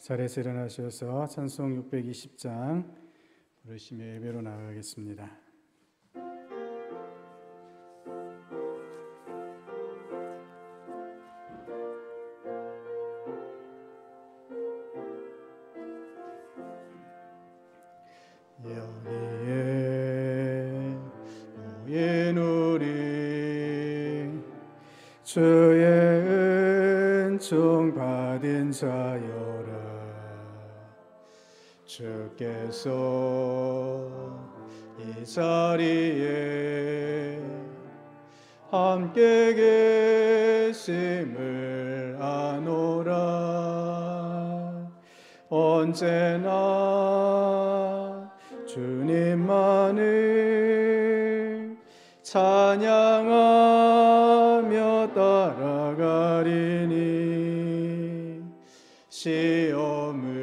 자리에서 일어나셔서 찬송 620장 부르시며 예배로 나아가겠습니다. 여기에 모인 우리 주의 은총 받은 자여라. 주께서 이 자리에 함께 계심을 아노라. 언제나 주님만을 찬양하며 따라가리니 시험을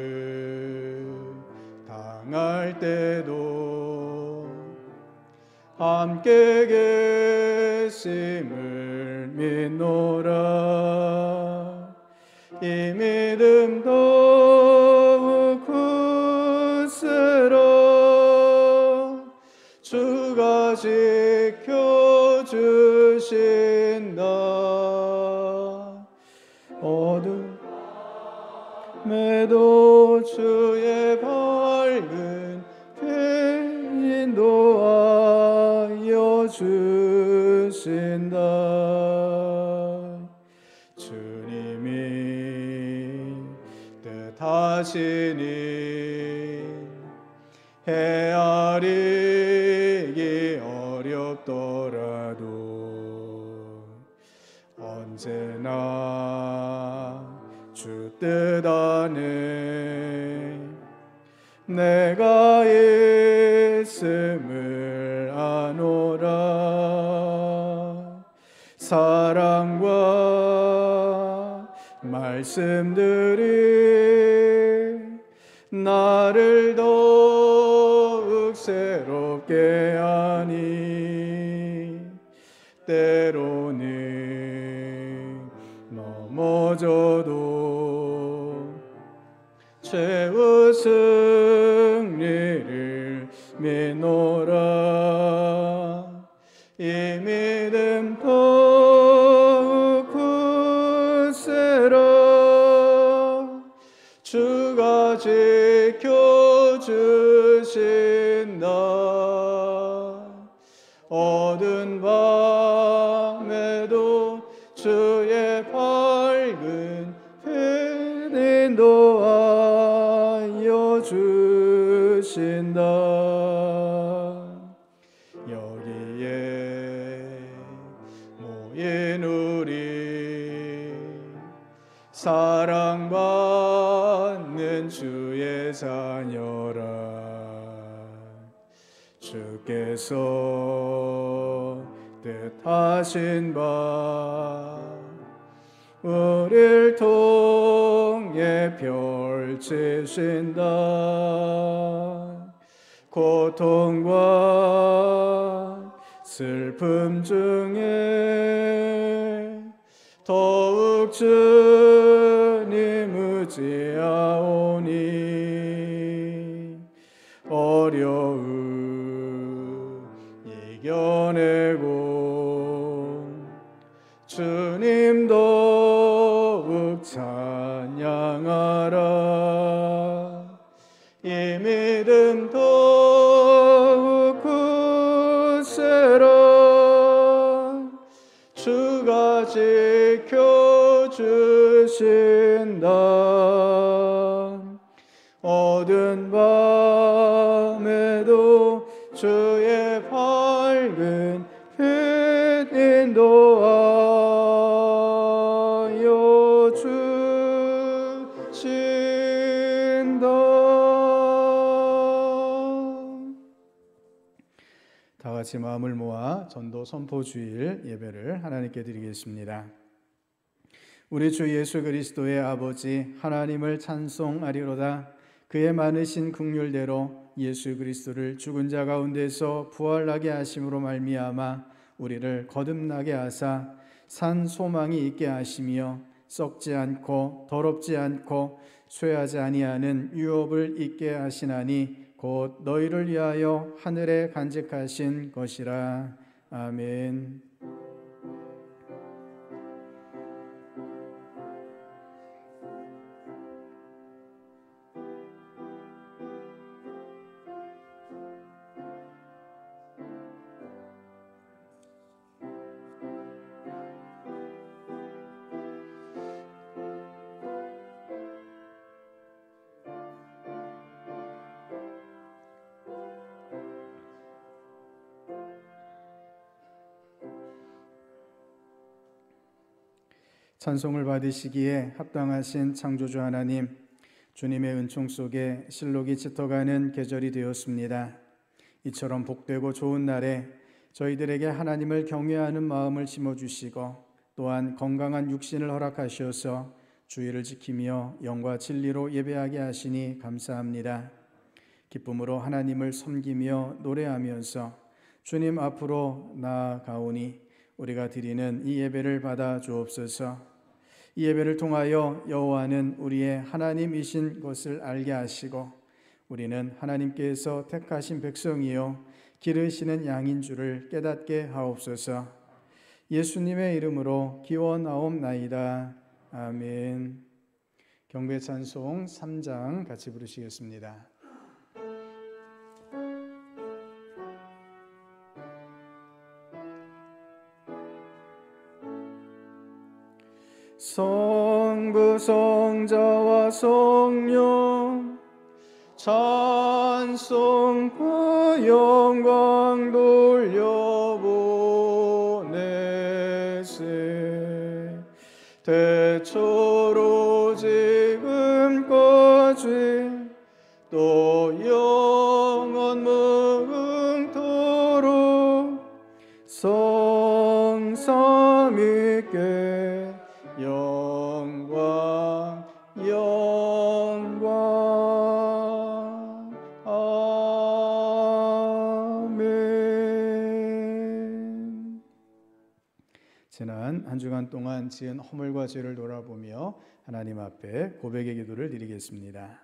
당할 때도 함께 계심을 믿노라. 이 믿음 더욱 굳세라. 주가 지켜주신다. 어둠에도 주의 밝은 빛 인도하여 주신다. 주님이 뜻하시니 헤아리기 어렵더라도 언제나 주 뜻 안에 내가 있음을 아노라. 사랑과 말씀들이 나를 더욱 새롭게 하니 때로는 넘어져도 최후 승리를 믿노라. 이 믿음 더욱 굳세라. 주가 지켜주신다. 어두운 밤에도 주의 밝은 빛 인도하여 주신다. 여기에 모인 우리 사랑받는 주의 자녀라. 주께서 뜻하신 바 우릴 통해 펼치신다. 고통과 슬픔 중에 더욱 주님 의지하오니 어려움 이겨내고 주님 더욱 찬양하라. 이 믿음 더욱 굳세라. 주가 지켜주신다. 어두운 밤에도 주의 밝은 빛 인도하여 주신다. 다 같이 마음을 모아 전도 선포 주일 예배를 하나님께 드리겠습니다. 우리 주 예수 그리스도의 아버지 하나님을 찬송하리로다. 그의 많으신 긍휼대로 예수 그리스도를 죽은 자 가운데서 부활하게 하심으로 말미암아 우리를 거듭나게 하사 산 소망이 있게 하시며 썩지 않고 더럽지 않고 쇠하지 아니하는 유업을 있게 하시나니 곧 너희를 위하여 하늘에 간직하신 것이라. 아멘. 찬송을 받으시기에 합당하신 창조주 하나님, 주님의 은총 속에 실록이 짙어가는 계절이 되었습니다. 이처럼 복되고 좋은 날에 저희들에게 하나님을 경외하는 마음을 심어주시고 또한 건강한 육신을 허락하셔서 주의를 지키며 영과 진리로 예배하게 하시니 감사합니다. 기쁨으로 하나님을 섬기며 노래하면서 주님 앞으로 나아가오니 우리가 드리는 이 예배를 받아 주옵소서. 이 예배를 통하여 여호와는 우리의 하나님이신 것을 알게 하시고 우리는 하나님께서 택하신 백성이요 기르시는 양인 줄을 깨닫게 하옵소서. 예수님의 이름으로 기원하옵나이다. 아멘. 경배 찬송 3장 같이 부르시겠습니다. 성부 성자와 성령 찬송과 영광 돌려보내세. 대초로 지금까지 또 영원 무궁토록 성삼위께 영광 영광. 아멘. 지난 한 주간 동안 지은 허물과 죄를 돌아보며 하나님 앞에 고백의 기도를 드리겠습니다.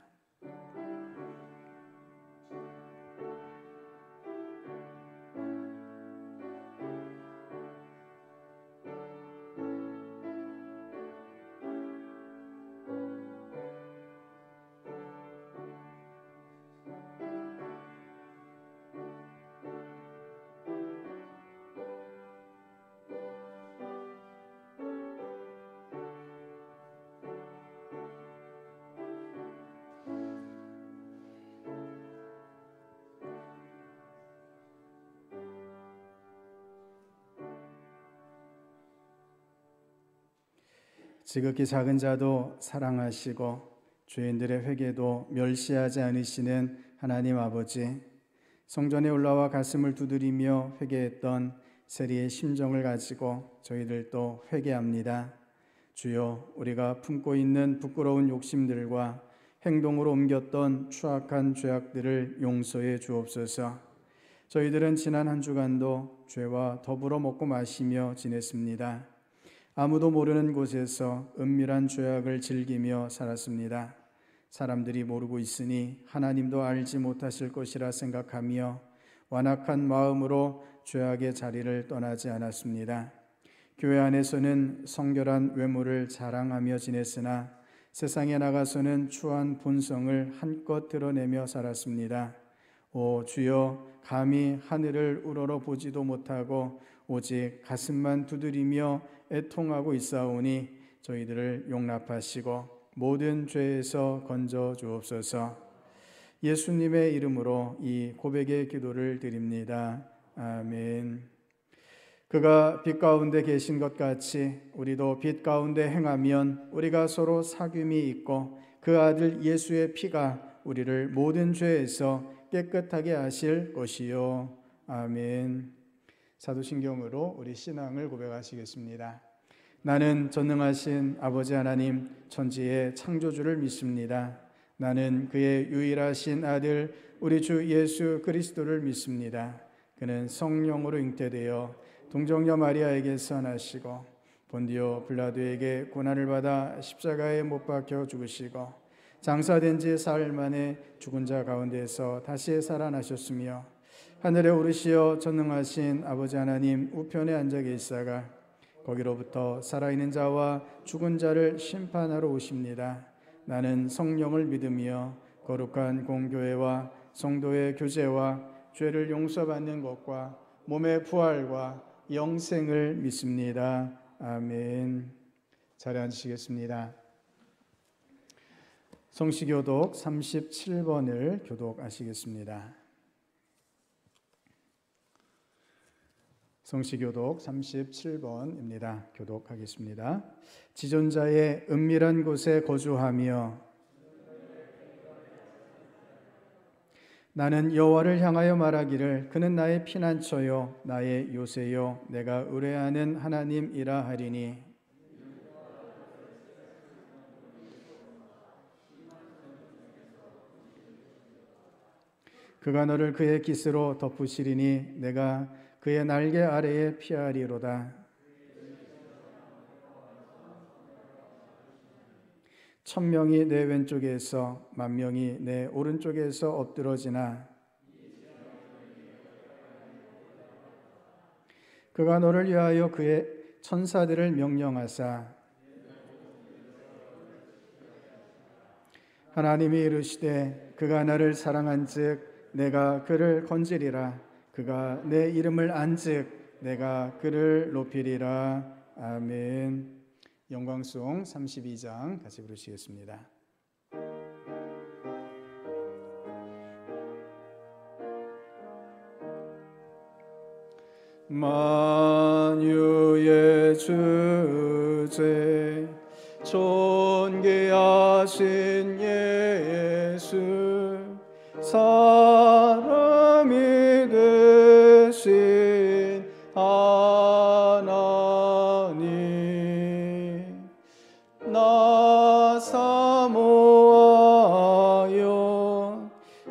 지극히 작은 자도 사랑하시고 죄인들의 회개도 멸시하지 않으시는 하나님 아버지, 성전에 올라와 가슴을 두드리며 회개했던 세리의 심정을 가지고 저희들도 회개합니다. 주여, 우리가 품고 있는 부끄러운 욕심들과 행동으로 옮겼던 추악한 죄악들을 용서해 주옵소서. 저희들은 지난 한 주간도 죄와 더불어 먹고 마시며 지냈습니다. 아무도 모르는 곳에서 은밀한 죄악을 즐기며 살았습니다. 사람들이 모르고 있으니 하나님도 알지 못하실 것이라 생각하며 완악한 마음으로 죄악의 자리를 떠나지 않았습니다. 교회 안에서는 성결한 외모를 자랑하며 지냈으나 세상에 나가서는 추한 본성을 한껏 드러내며 살았습니다. 오 주여, 감히 하늘을 우러러 보지도 못하고 오직 가슴만 두드리며 애통하고 있사오니 저희들을 용납하시고 모든 죄에서 건져 주옵소서. 예수님의 이름으로 이 고백의 기도를 드립니다. 아멘. 그가 빛 가운데 계신 것 같이 우리도 빛 가운데 행하면 우리가 서로 사귐이 있고 그 아들 예수의 피가 우리를 모든 죄에서 깨끗하게 하실 것이요. 아멘. 사도신경으로 우리 신앙을 고백하시겠습니다. 나는 전능하신 아버지 하나님 천지의 창조주를 믿습니다. 나는 그의 유일하신 아들 우리 주 예수 그리스도를 믿습니다. 그는 성령으로 잉태되어 동정녀 마리아에게서 나시고 본디오 빌라도에게 고난을 받아 십자가에 못 박혀 죽으시고 장사된 지 사흘 만에 죽은 자 가운데서 다시 살아나셨으며 하늘에 오르시어 전능하신 아버지 하나님 우편에 앉아 계시다가 거기로부터 살아있는 자와 죽은 자를 심판하러 오십니다. 나는 성령을 믿으며 거룩한 공교회와 성도의 교제와 죄를 용서받는 것과 몸의 부활과 영생을 믿습니다. 아멘. 자리 앉으시겠습니다. 성시교독 37번을 교독하시겠습니다. 성시교독 37번입니다. 교독하겠습니다. 지존자의 은밀한 곳에 거주하며 나는 여호와를 향하여 말하기를 그는 나의 피난처요 나의 요새요 내가 의뢰하는 하나님이라 하리니 그가 너를 그의 깃으로 덮으시리니 내가 그의 날개 아래에 피하리로다. 천명이 내 왼쪽에서 만명이 내 오른쪽에서 엎드러지나 그가 너를 위하여 그의 천사들을 명령하사 하나님이 이르시되 그가 나를 사랑한즉 내가 그를 건지리라. 그가 내 이름을 안즉 내가 그를 높이리라. 아멘. 영광송 32장 같이 부르시겠습니다. 만유의 주제 존귀하신 예수 사람이 되신 하나님 나 사모하여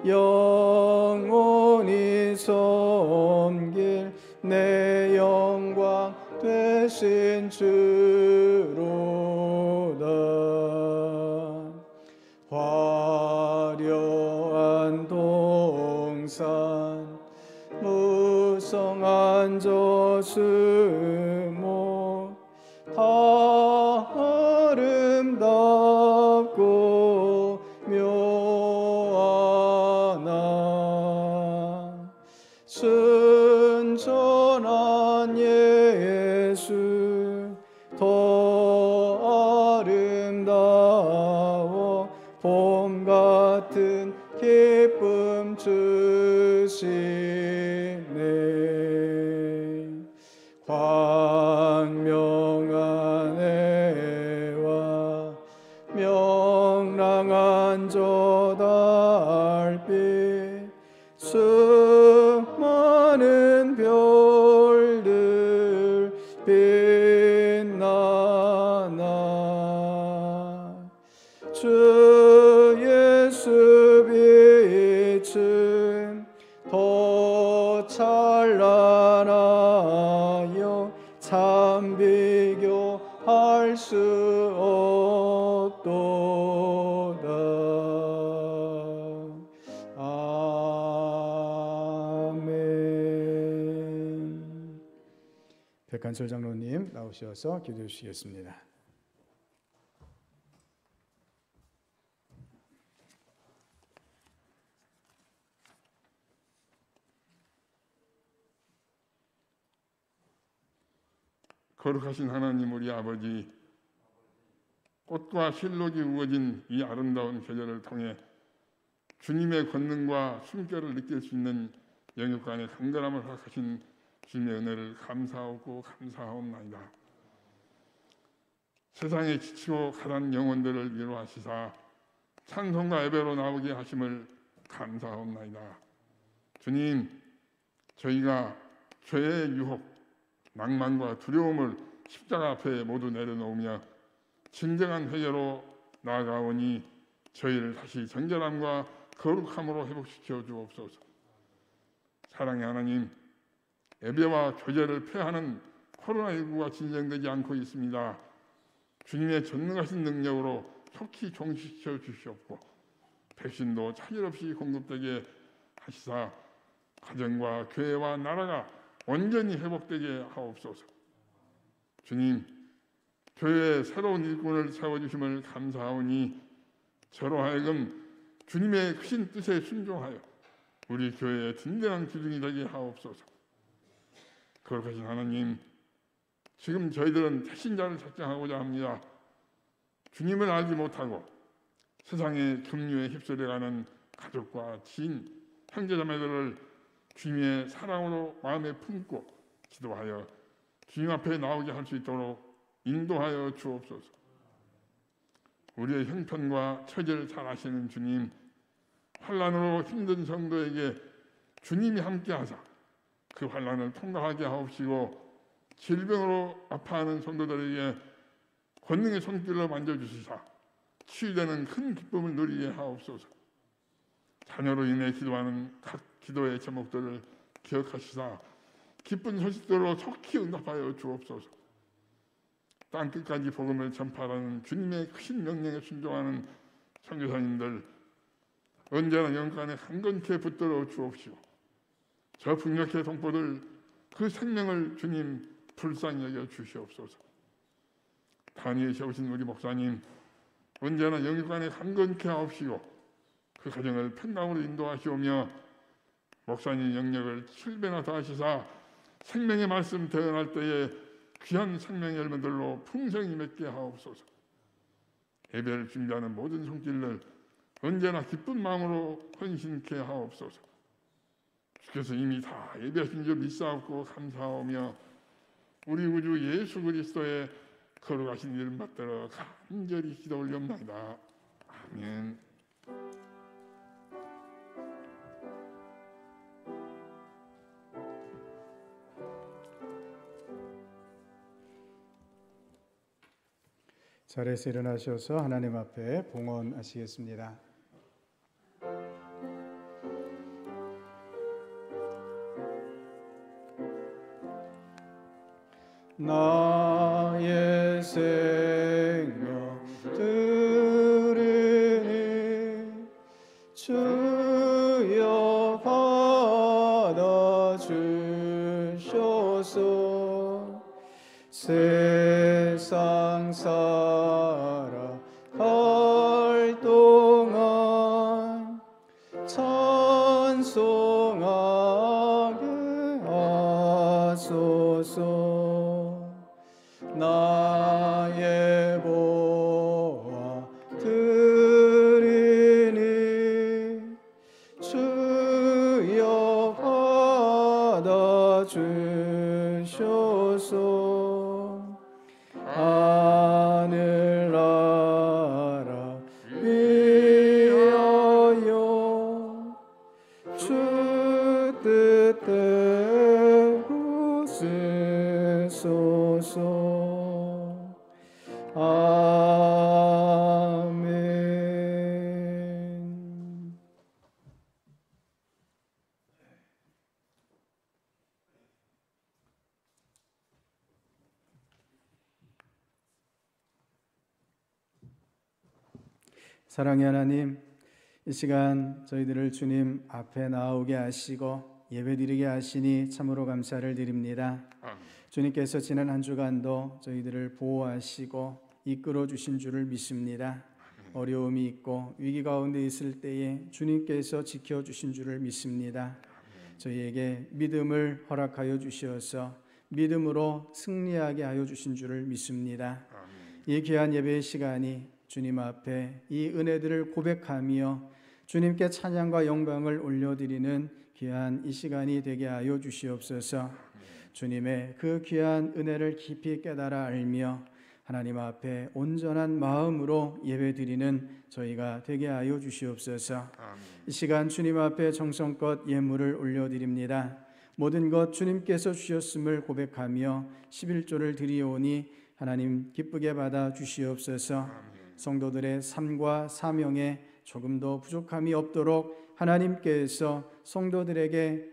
영원히 섬길 내 영광 되신 주로다. 화려한 동산 무성한 저수목 다 아름답고 묘하나 순전한 예수 더 아름다워 봄 같은 기쁨 주시네. 광명한 해와 명랑한 저 달빛 수많은 별들 빛나나 주 예수 빛은 더 찬란하여 참 비교할 수 없도다. 아멘. 백한철 장로님 나오셔서 기도해 주시겠습니다. 거룩하신 하나님 우리 아버지, 꽃과 실록이 우거진 이 아름다운 계절을 통해 주님의 권능과 숨결을 느낄 수 있는 영육간의 강건함을 허락하신 주님의 은혜를 감사하고 감사하옵나이다. 세상에 지치고 가난 영혼들을 위로하시사 찬송과 예배로 나오게 하심을 감사하옵나이다. 주님, 저희가 죄의 유혹, 낭만과 두려움을 십자가 앞에 모두 내려놓으며 진정한 회개로 나아가오니 저희를 다시 정결함과 거룩함으로 회복시켜 주옵소서. 사랑의 하나님, 예배와 교제를 폐하는 코로나19가 진정되지 않고 있습니다. 주님의 전능하신 능력으로 속히 종식시켜 주시옵고 백신도 차질 없이 공급되게 하시사 가정과 교회와 나라가 온전히 회복되게 하옵소서. 주님, 교회에 새로운 일꾼을 세워주심을 감사하오니 저로 하여금 주님의 크신 뜻에 순종하여 우리 교회의 든든한 기둥이 되게 하옵소서. 거룩하신 하나님, 지금 저희들은 태신자를 작정하고자 합니다. 주님을 알지 못하고 세상의 급류에 휩쓸려가는 가족과 지인, 형제자매들을 주님의 사랑으로 마음에 품고 기도하여 주님 앞에 나오게 할 수 있도록 인도하여 주옵소서. 우리의 형편과 처지를 잘 아시는 주님, 환난으로 힘든 성도에게 주님이 함께하사 그 환난을 통과하게 하옵시고 질병으로 아파하는 성도들에게 권능의 손길로 만져주시사 치유되는 큰 기쁨을 누리게 하옵소서. 자녀로 인해 기도하는 각 기도의 제목들을 기억하시사 기쁜 소식들로 속히 응답하여 주옵소서. 땅끝까지 복음을 전파하는 주님의 크신 명령에 순종하는 선교사님들 언제나 영광에 강건케 붙들어 주옵시고 저 북녘의 동포들 그 생명을 주님 불쌍히 여겨 주시옵소서. 단위에 세우신 우리 목사님 언제나 영광에 강건케 하옵시고 그 가정을 평강으로 인도하시오며 목사님 영역을 7배나 더하시사 생명의 말씀 대언할 때에 귀한 생명의 열매들로 풍성히 맺게 하옵소서. 예배를 준비하는 모든 손길을 언제나 기쁜 마음으로 헌신케 하옵소서. 주께서 이미 다 예배하신 줄 믿사옵고 감사하오며 우리 구주 예수 그리스도의 거룩하신 이름 받들어 간절히 기도 올리옵나이다. 아멘. 자리에서 일어나셔서 하나님 앞에 봉헌하시겠습니다. 나의 생명 들으니 주여 받아주셔서 세상 살아갈 동안 찬송하게 하소서. 나의 보아 들으니 주여 받아주셔서 하늘나라 위하여 주 뜻대로 쓰소서. 아멘. 사랑의 하나님, 이 시간 저희들을 주님 앞에 나오게 하시고 예배드리게 하시니 참으로 감사를 드립니다. 주님께서 지난 한 주간도 저희들을 보호하시고 이끌어 주신 줄을 믿습니다. 어려움이 있고 위기 가운데 있을 때에 주님께서 지켜주신 줄을 믿습니다. 저희에게 믿음을 허락하여 주시어서 믿음으로 승리하게 하여 주신 줄을 믿습니다. 이 귀한 예배의 시간이 주님 앞에 이 은혜들을 고백하며 주님께 찬양과 영광을 올려드리는 귀한 이 시간이 되게 하여 주시옵소서. 주님의 그 귀한 은혜를 깊이 깨달아 알며 하나님 앞에 온전한 마음으로 예배드리는 저희가 되게 하여 주시옵소서. 이 시간 주님 앞에 정성껏 예물을 올려드립니다. 모든 것 주님께서 주셨음을 고백하며 11조를 드리오니 하나님 기쁘게 받아 주시옵소서. 성도들의 삶과 사명에 조금도 부족함이 없도록 하나님께서 성도들에게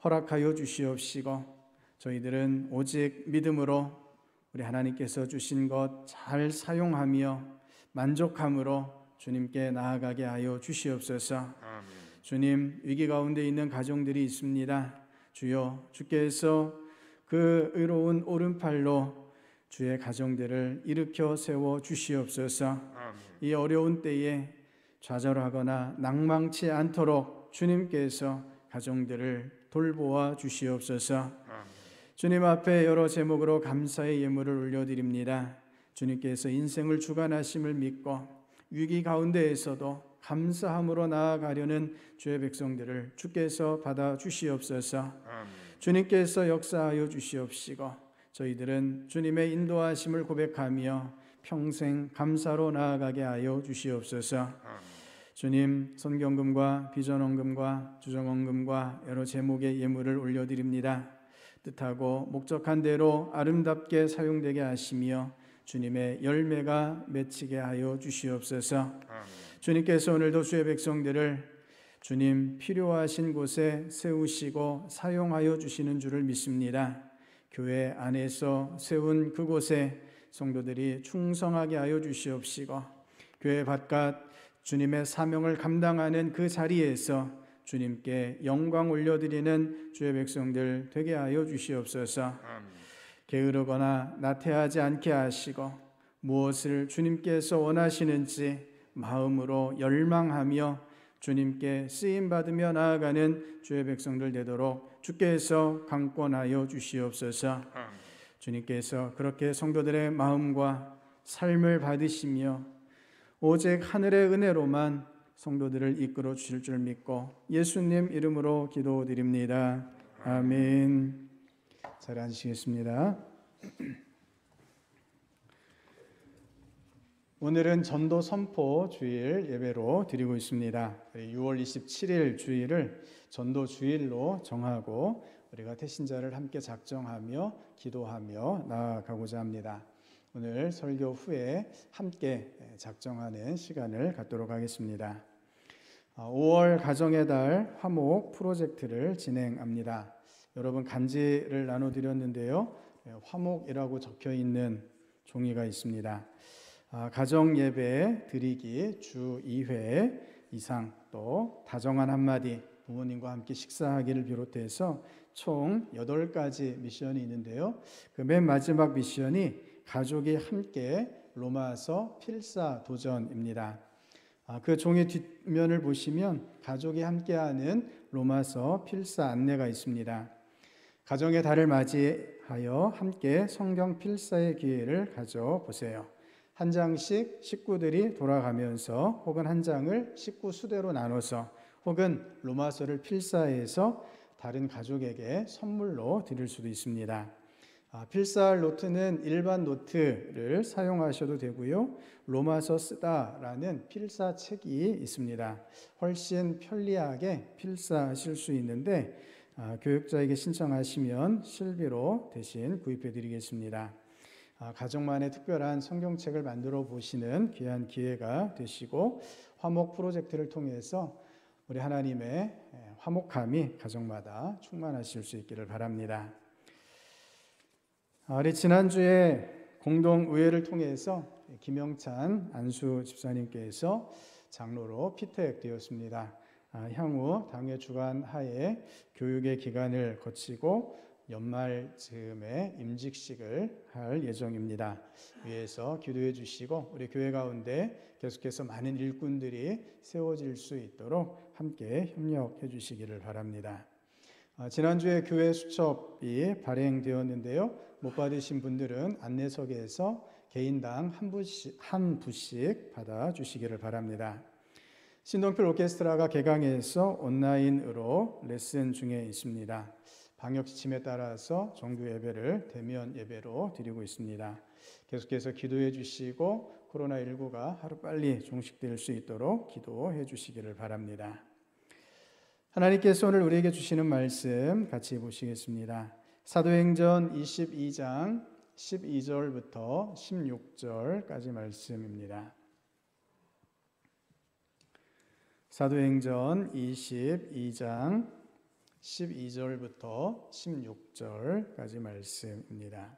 허락하여 주시옵시고 저희들은 오직 믿음으로 우리 하나님께서 주신 것 잘 사용하며 만족함으로 주님께 나아가게 하여 주시옵소서. 아멘. 주님, 위기 가운데 있는 가정들이 있습니다. 주여, 주께서 그 의로운 오른팔로 주의 가정들을 일으켜 세워 주시옵소서. 아멘. 이 어려운 때에 좌절하거나 낭망치 않도록 주님께서 가정들을 돌보아 주시옵소서. 아멘. 주님 앞에 여러 제목으로 감사의 예물을 올려드립니다. 주님께서 인생을 주관하심을 믿고 위기 가운데에서도 감사함으로 나아가려는 주의 백성들을 주께서 받아 주시옵소서. 아멘. 주님께서 역사하여 주시옵시고 저희들은 주님의 인도하심을 고백하며 평생 감사로 나아가게 하여 주시옵소서. 아멘. 주님, 선경금과 비전원금과 주정원금과 여러 제목의 예물을 올려드립니다. 뜻하고 목적한 대로 아름답게 사용되게 하시며 주님의 열매가 맺히게 하여 주시옵소서. 아멘. 주님께서 오늘도 주의 백성들을 주님 필요하신 곳에 세우시고 사용하여 주시는 줄을 믿습니다. 교회 안에서 세운 그곳에 성도들이 충성하게 하여 주시옵시고 교회 바깥 주님의 사명을 감당하는 그 자리에서 주님께 영광 올려드리는 주의 백성들 되게 하여 주시옵소서. 아멘. 게으르거나 나태하지 않게 하시고 무엇을 주님께서 원하시는지 마음으로 열망하며 주님께 쓰임받으며 나아가는 주의 백성들 되도록 주께서 강권하여 주시옵소서. 아멘. 주님께서 그렇게 성도들의 마음과 삶을 받으시며 오직 하늘의 은혜로만 성도들을 이끌어 주실 줄 믿고 예수님 이름으로 기도드립니다. 아멘. 잘 앉으시겠습니다. 오늘은 전도 선포 주일 예배로 드리고 있습니다. 6월 27일 주일을 전도 주일로 정하고 우리가 태신자를 함께 작정하며 기도하며 나아가고자 합니다. 오늘 설교 후에 함께 작정하는 시간을 갖도록 하겠습니다. 5월 가정의 달 화목 프로젝트를 진행합니다. 여러분 간지를 나눠드렸는데요. 화목이라고 적혀 있는 종이가 있습니다. 가정 예배 드리기 주 2회 이상 또 다정한 한마디 부모님과 함께 식사하기를 비롯해서 총 8가지 미션이 있는데요. 그 맨 마지막 미션이 가족이 함께 로마서 필사 도전입니다. 그 종이 뒷면을 보시면 가족이 함께하는 로마서 필사 안내가 있습니다. 가정의 달을 맞이하여 함께 성경 필사의 기회를 가져보세요. 한 장씩 식구들이 돌아가면서 혹은 한 장을 식구 수대로 나눠서 혹은 로마서를 필사해서 다른 가족에게 선물로 드릴 수도 있습니다. 필사할 노트는 일반 노트를 사용하셔도 되고요. 로마서 쓰다라는 필사책이 있습니다. 훨씬 편리하게 필사하실 수 있는데 교육자에게 신청하시면 실비로 대신 구입해 드리겠습니다. 가족만의 특별한 성경책을 만들어 보시는 귀한 기회가 되시고 화목 프로젝트를 통해서 우리 하나님의 화목함이 가정마다 충만하실 수 있기를 바랍니다. 우리 지난주에 공동의회를 통해서 김영찬 안수 집사님께서 장로로 피택되었습니다. 향후 당회 주관 하에 교육의 기간을 거치고 연말 즈음에 임직식을 할 예정입니다. 위에서 기도해 주시고 우리 교회 가운데 계속해서 많은 일꾼들이 세워질 수 있도록 함께 협력해 주시기를 바랍니다. 지난주에 교회 수첩이 발행되었는데요. 못 받으신 분들은 안내석에서 개인당 한 부씩 받아주시기를 바랍니다. 신동필 오케스트라가 개강해서 온라인으로 레슨 중에 있습니다. 방역 지침에 따라서 정규 예배를 대면 예배로 드리고 있습니다. 계속해서 기도해 주시고 코로나19가 하루빨리 종식될 수 있도록 기도해 주시기를 바랍니다. 하나님께서 오늘 우리에게 주시는 말씀 같이 보시겠습니다. 사도행전 22장 12절부터 16절까지 말씀입니다. 사도행전 22장 12절부터 16절까지 말씀입니다.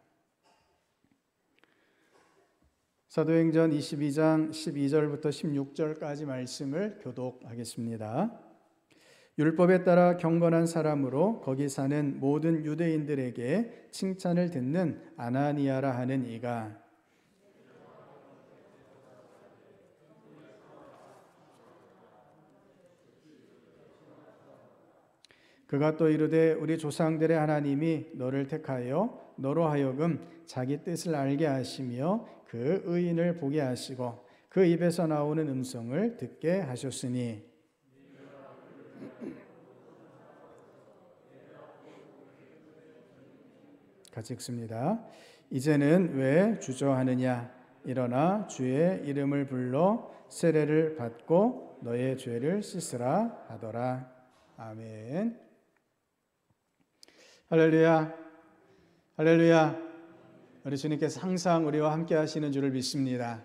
사도행전 22장 12절부터 16절까지 말씀을 교독하겠습니다. 율법에 따라 경건한 사람으로 거기 사는 모든 유대인들에게 칭찬을 듣는 아나니아라 하는 이가 그가 또 이르되 우리 조상들의 하나님이 너를 택하여 너로 하여금 자기 뜻을 알게 하시며 그 의인을 보게 하시고 그 입에서 나오는 음성을 듣게 하셨으니 같이 읽습니다. 이제는 왜 주저하느냐? 일어나 주의 이름을 불러 세례를 받고 너의 죄를 씻으라 하더라. 아멘. 할렐루야. 할렐루야. 우리 주님께서 항상 우리와 함께 하시는 줄을 믿습니다.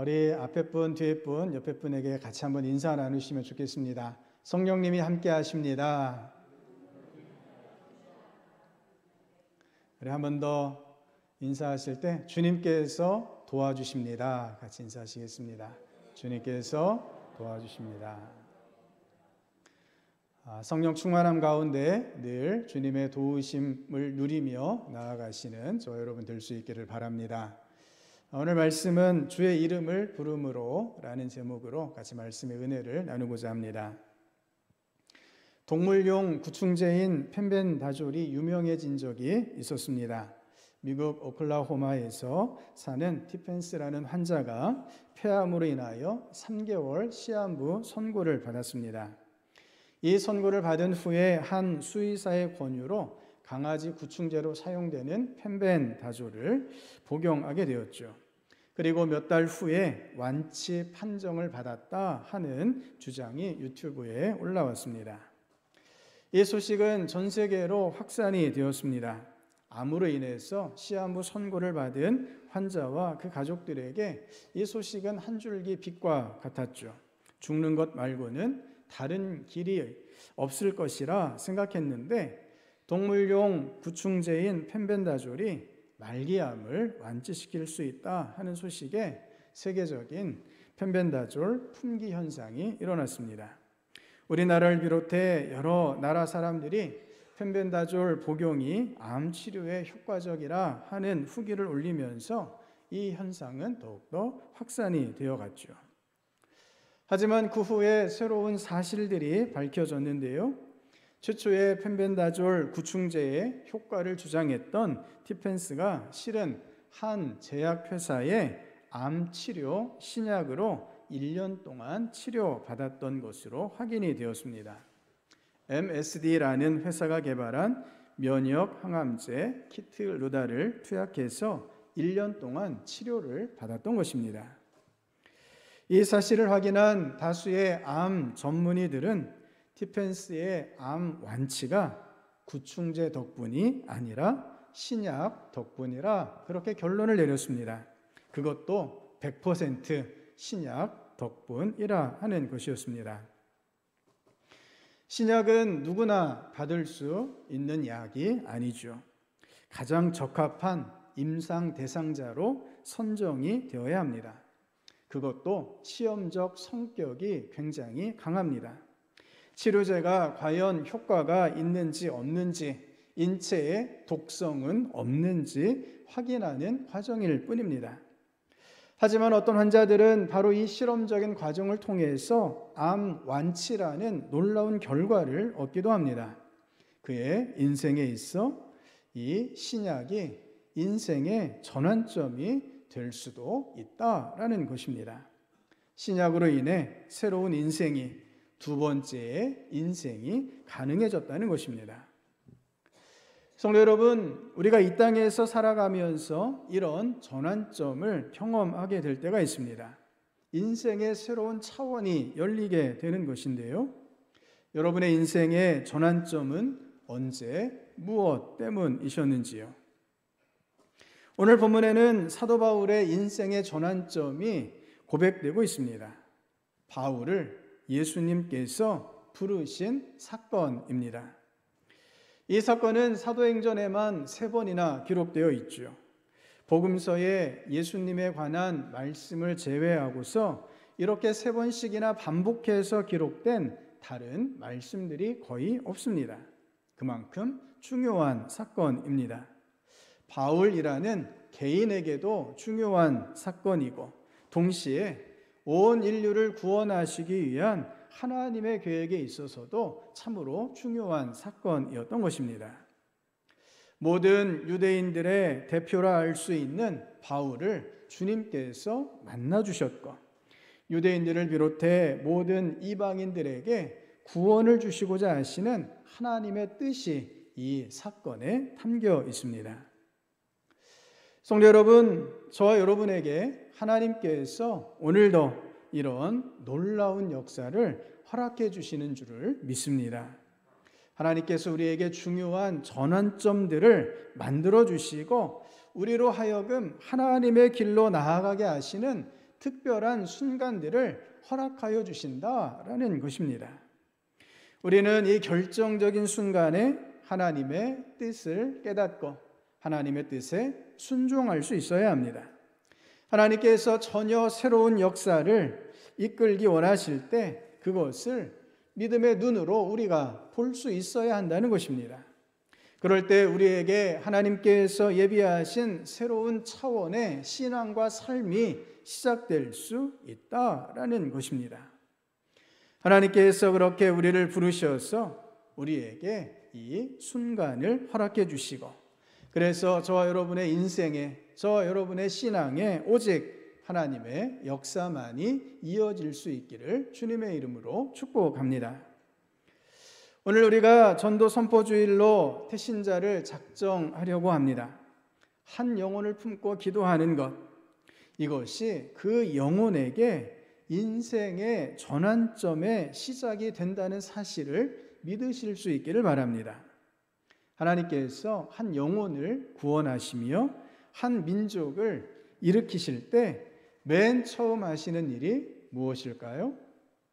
우리 앞에 분, 뒤에 분, 옆에 분에게 같이 한번 인사 나누시면 좋겠습니다. 성령님이 함께 하십니다. 우리 한 번 더 인사하실 때 주님께서 도와주십니다. 같이 인사하시겠습니다. 주님께서 도와주십니다. 성령 충만함 가운데 늘 주님의 도우심을 누리며 나아가시는 저 여러분 될 수 있기를 바랍니다. 오늘 말씀은 주의 이름을 부름으로 라는 제목으로 같이 말씀의 은혜를 나누고자 합니다. 동물용 구충제인 펜벤다졸이 유명해진 적이 있었습니다. 미국 오클라호마에서 사는 티펜스라는 환자가 폐암으로 인하여 3개월 시한부 선고를 받았습니다. 이 선고를 받은 후에 한 수의사의 권유로 강아지 구충제로 사용되는 펜벤다졸을 복용하게 되었죠. 그리고 몇 달 후에 완치 판정을 받았다 하는 주장이 유튜브에 올라왔습니다. 이 소식은 전 세계로 확산이 되었습니다. 암으로 인해서 시한부 선고를 받은 환자와 그 가족들에게 이 소식은 한 줄기 빛과 같았죠. 죽는 것 말고는 다른 길이 없을 것이라 생각했는데 동물용 구충제인 펜벤다졸이 말기암을 완치시킬 수 있다 하는 소식에 세계적인 펜벤다졸 품귀 현상이 일어났습니다. 우리나라를 비롯해 여러 나라 사람들이 펜벤다졸 복용이 암 치료에 효과적이라 하는 후기를 올리면서 이 현상은 더욱더 확산이 되어갔죠. 하지만 그 후에 새로운 사실들이 밝혀졌는데요. 최초의 펜벤다졸 구충제의 효과를 주장했던 티펜스가 실은 한 제약회사의 암 치료 신약으로 1년 동안 치료받았던 것으로 확인이 되었습니다. MSD라는 회사가 개발한 면역 항암제 키틀루다를 투약해서 1년 동안 치료를 받았던 것입니다. 이 사실을 확인한 다수의 암 전문의들은 티펜스의 암 완치가 구충제 덕분이 아니라 신약 덕분이라 그렇게 결론을 내렸습니다. 그것도 100% 신약 덕분이라 하는 것이었습니다. 신약은 누구나 받을 수 있는 약이 아니죠. 가장 적합한 임상 대상자로 선정이 되어야 합니다. 그것도 시험적 성격이 굉장히 강합니다. 치료제가 과연 효과가 있는지 없는지, 인체에 독성은 없는지 확인하는 과정일 뿐입니다. 하지만 어떤 환자들은 바로 이 실험적인 과정을 통해서 암 완치라는 놀라운 결과를 얻기도 합니다. 그의 인생에 있어 이 신약이 인생의 전환점이 될 수도 있다라는 것입니다. 신약으로 인해 새로운 인생이, 두 번째의 인생이 가능해졌다는 것입니다. 성도 여러분, 우리가 이 땅에서 살아가면서 이런 전환점을 경험하게 될 때가 있습니다. 인생의 새로운 차원이 열리게 되는 것인데요. 여러분의 인생의 전환점은 언제, 무엇 때문이셨는지요? 오늘 본문에는 사도 바울의 인생의 전환점이 고백되고 있습니다. 바울을 예수님께서 부르신 사건입니다. 이 사건은 사도행전에만 3번이나 기록되어 있죠. 복음서에 예수님에 관한 말씀을 제외하고서 이렇게 3번씩이나 반복해서 기록된 다른 말씀들이 거의 없습니다. 그만큼 중요한 사건입니다. 바울이라는 개인에게도 중요한 사건이고 동시에 온 인류를 구원하시기 위한 하나님의 계획에 있어서도 참으로 중요한 사건이었던 것입니다. 모든 유대인들의 대표라 할 수 있는 바울을 주님께서 만나주셨고 유대인들을 비롯해 모든 이방인들에게 구원을 주시고자 하시는 하나님의 뜻이 이 사건에 담겨 있습니다. 성도 여러분, 저와 여러분에게 하나님께서 오늘도 이런 놀라운 역사를 허락해 주시는 줄을 믿습니다. 하나님께서 우리에게 중요한 전환점들을 만들어 주시고 우리로 하여금 하나님의 길로 나아가게 하시는 특별한 순간들을 허락하여 주신다라는 것입니다. 우리는 이 결정적인 순간에 하나님의 뜻을 깨닫고 하나님의 뜻에 순종할 수 있어야 합니다. 하나님께서 전혀 새로운 역사를 이끌기 원하실 때 그것을 믿음의 눈으로 우리가 볼 수 있어야 한다는 것입니다. 그럴 때 우리에게 하나님께서 예비하신 새로운 차원의 신앙과 삶이 시작될 수 있다라는 것입니다. 하나님께서 그렇게 우리를 부르셔서 우리에게 이 순간을 허락해 주시고 그래서 저와 여러분의 인생에 저와 여러분의 신앙에 오직 하나님의 역사만이 이어질 수 있기를 주님의 이름으로 축복합니다. 오늘 우리가 전도 선포주일로 태신자를 작정하려고 합니다. 한 영혼을 품고 기도하는 것, 이것이 그 영혼에게 인생의 전환점의 시작이 된다는 사실을 믿으실 수 있기를 바랍니다. 하나님께서 한 영혼을 구원하시며 한 민족을 일으키실 때 맨 처음 하시는 일이 무엇일까요?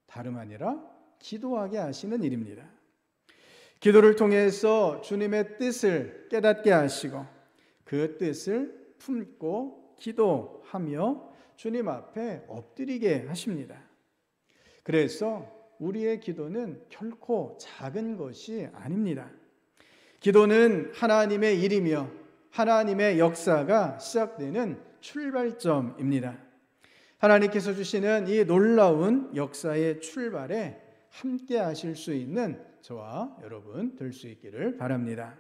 다름 아니라 기도하게 하시는 일입니다. 기도를 통해서 주님의 뜻을 깨닫게 하시고 그 뜻을 품고 기도하며 주님 앞에 엎드리게 하십니다. 그래서 우리의 기도는 결코 작은 것이 아닙니다. 기도는 하나님의 일이며 하나님의 역사가 시작되는 출발점입니다. 하나님께서 주시는 이 놀라운 역사의 출발에 함께 하실 수 있는 저와 여러분 될 수 있기를 바랍니다.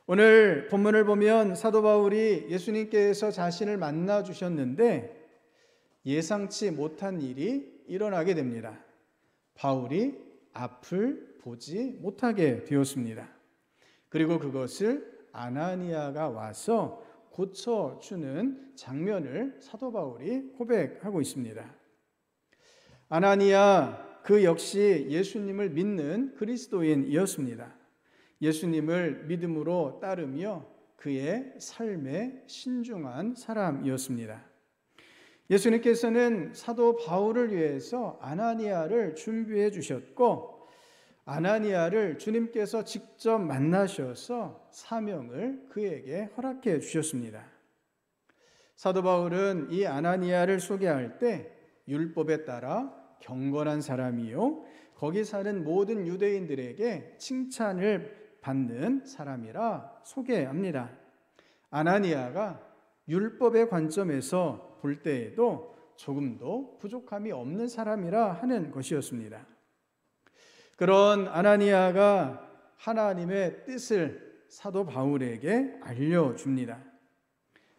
오늘 본문을 보면 사도 바울이 예수님께서 자신을 만나 주셨는데 예상치 못한 일이 일어나게 됩니다. 바울이 앞을 보지 못하게 되었습니다. 그리고 그것을 아나니아가 와서 고쳐주는 장면을 사도 바울이 고백하고 있습니다. 아나니아 그 역시 예수님을 믿는 그리스도인이었습니다. 예수님을 믿음으로 따르며 그의 삶에 신중한 사람이었습니다. 예수님께서는 사도 바울을 위해서 아나니아를 준비해 주셨고 아나니아를 주님께서 직접 만나셔서 사명을 그에게 허락해 주셨습니다. 사도 바울은 이 아나니아를 소개할 때 율법에 따라 경건한 사람이요 거기 사는 모든 유대인들에게 칭찬을 받는 사람이라 소개합니다. 아나니아가 율법의 관점에서 볼 때에도 조금도 부족함이 없는 사람이라 하는 것이었습니다. 그런 아나니아가 하나님의 뜻을 사도 바울에게 알려줍니다.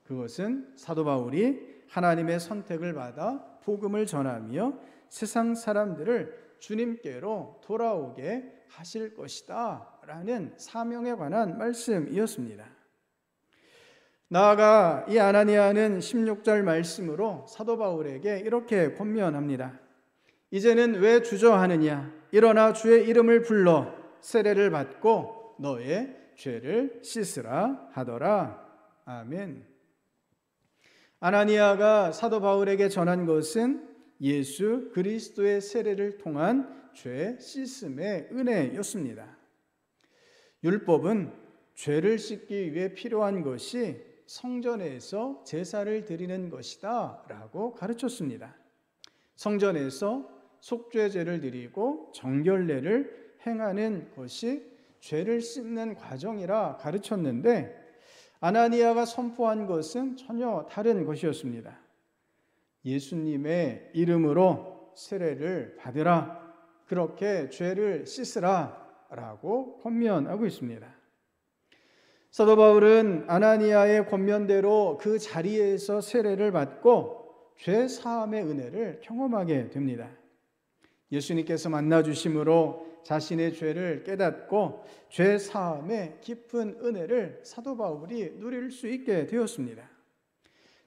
그것은 사도 바울이 하나님의 선택을 받아 복음을 전하며 세상 사람들을 주님께로 돌아오게 하실 것이다 라는 사명에 관한 말씀이었습니다. 나아가 이 아나니아는 16절 말씀으로 사도 바울에게 이렇게 권면합니다. 이제는 왜 주저하느냐? 일어나 주의 이름을 불러 세례를 받고 너의 죄를 씻으라 하더라. 아멘. 아나니아가 사도 바울에게 전한 것은 예수 그리스도의 세례를 통한 죄 씻음의 은혜였습니다. 율법은 죄를 씻기 위해 필요한 것이 성전에서 제사를 드리는 것이다 라고 가르쳤습니다. 성전에서 속죄제를 드리고 정결례를 행하는 것이 죄를 씻는 과정이라 가르쳤는데, 아나니아가 선포한 것은 전혀 다른 것이었습니다. 예수님의 이름으로 세례를 받으라, 그렇게 죄를 씻으라 라고 권면하고 있습니다. 사도 바울은 아나니아의 권면대로 그 자리에서 세례를 받고 죄 사함의 은혜를 경험하게 됩니다. 예수님께서 만나 주심으로 자신의 죄를 깨닫고 죄 사함의 깊은 은혜를 사도 바울이 누릴 수 있게 되었습니다.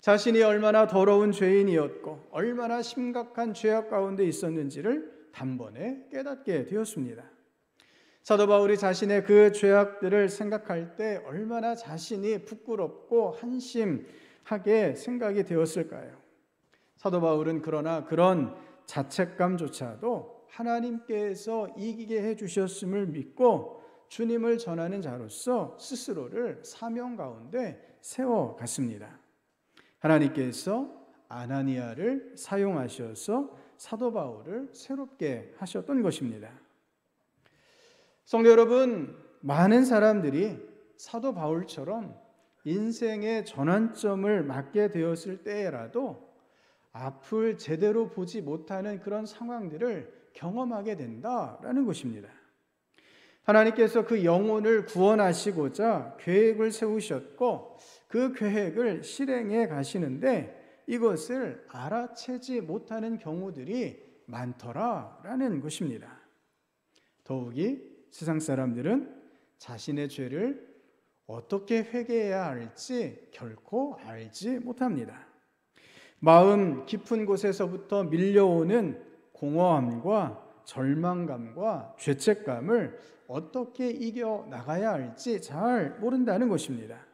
자신이 얼마나 더러운 죄인이었고 얼마나 심각한 죄악 가운데 있었는지를 단번에 깨닫게 되었습니다. 사도 바울이 자신의 그 죄악들을 생각할 때 얼마나 자신이 부끄럽고 한심하게 생각이 되었을까요? 사도 바울은 그러나 그런 자책감조차도 하나님께서 이기게 해주셨음을 믿고 주님을 전하는 자로서 스스로를 사명 가운데 세워갔습니다. 하나님께서 아나니아를 사용하셔서 사도 바울을 새롭게 하셨던 것입니다. 성도 여러분, 많은 사람들이 사도 바울처럼 인생의 전환점을 맞게 되었을 때라도 앞을 제대로 보지 못하는 그런 상황들을 경험하게 된다라는 것입니다. 하나님께서 그 영혼을 구원하시고자 계획을 세우셨고 그 계획을 실행해 가시는데 이것을 알아채지 못하는 경우들이 많더라라는 것입니다. 더욱이 세상 사람들은 자신의 죄를 어떻게 회개해야 할지 결코 알지 못합니다. 마음 깊은 곳에서부터 밀려오는 공허함과 절망감과 죄책감을 어떻게 이겨나가야 할지 잘 모른다는 것입니다.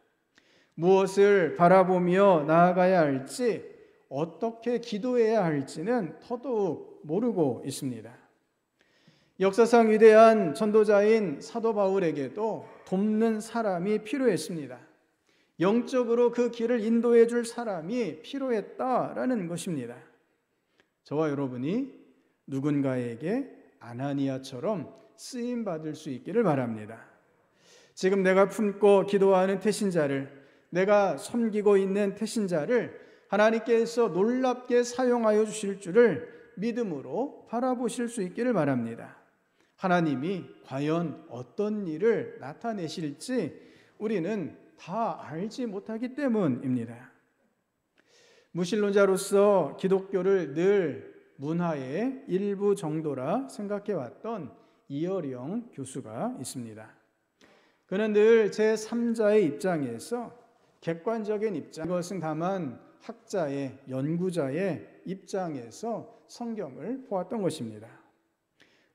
무엇을 바라보며 나아가야 할지, 어떻게 기도해야 할지는 더더욱 모르고 있습니다. 역사상 위대한 전도자인 사도 바울에게도 돕는 사람이 필요했습니다. 영적으로 그 길을 인도해 줄 사람이 필요했다라는 것입니다. 저와 여러분이 누군가에게 아나니아처럼 쓰임 받을 수 있기를 바랍니다. 지금 내가 품고 기도하는 태신자를, 내가 섬기고 있는 태신자를 하나님께서 놀랍게 사용하여 주실 줄을 믿음으로 바라보실 수 있기를 바랍니다. 하나님이 과연 어떤 일을 나타내실지 우리는 다 알지 못하기 때문입니다. 무신론자로서 기독교를 늘 문화의 일부 정도라 생각해왔던 이어령 교수가 있습니다. 그는 늘 제3자의 입장에서 객관적인 입장, 이것은 다만 학자의, 연구자의 입장에서 성경을 보았던 것입니다.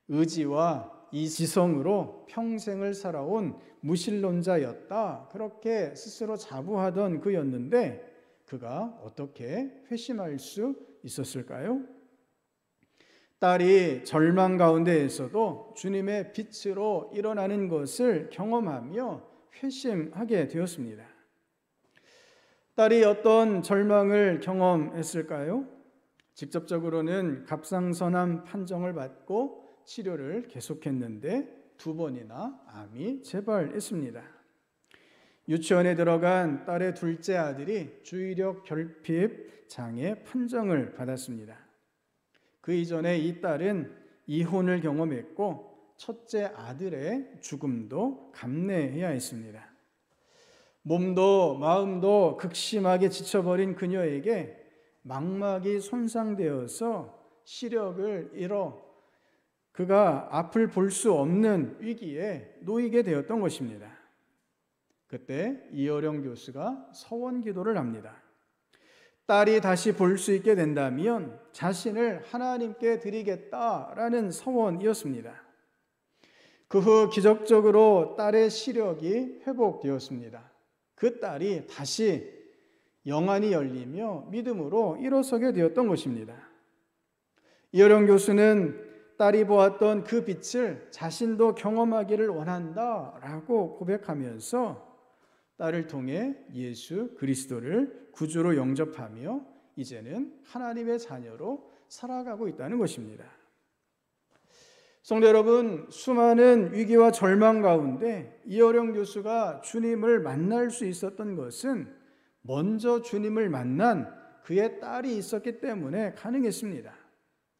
의지와 이지성으로 평생을 살아온 무신론자였다, 그렇게 스스로 자부하던 그였는데 그가 어떻게 회심할 수 있었을까요? 딸이 절망 가운데에서도 주님의 빛으로 일어나는 것을 경험하며 회심하게 되었습니다. 딸이 어떤 절망을 경험했을까요? 직접적으로는 갑상선암 판정을 받고 치료를 계속했는데 2번이나 암이 재발했습니다. 유치원에 들어간 딸의 둘째 아들이 주의력 결핍 장애 판정을 받았습니다. 그 이전에 이 딸은 이혼을 경험했고 첫째 아들의 죽음도 감내해야 했습니다. 몸도 마음도 극심하게 지쳐버린 그녀에게 망막이 손상되어서 시력을 잃어 그가 앞을 볼 수 없는 위기에 놓이게 되었던 것입니다. 그때 이어령 교수가 서원 기도를 합니다. 딸이 다시 볼 수 있게 된다면 자신을 하나님께 드리겠다라는 서원이었습니다. 그 후 기적적으로 딸의 시력이 회복되었습니다. 그 딸이 다시 영안이 열리며 믿음으로 일어서게 되었던 것입니다. 이어령 교수는 딸이 보았던 그 빛을 자신도 경험하기를 원한다라고 고백하면서 딸을 통해 예수 그리스도를 구주로 영접하며 이제는 하나님의 자녀로 살아가고 있다는 것입니다. 성도 여러분, 수많은 위기와 절망 가운데 이어령 교수가 주님을 만날 수 있었던 것은 먼저 주님을 만난 그의 딸이 있었기 때문에 가능했습니다.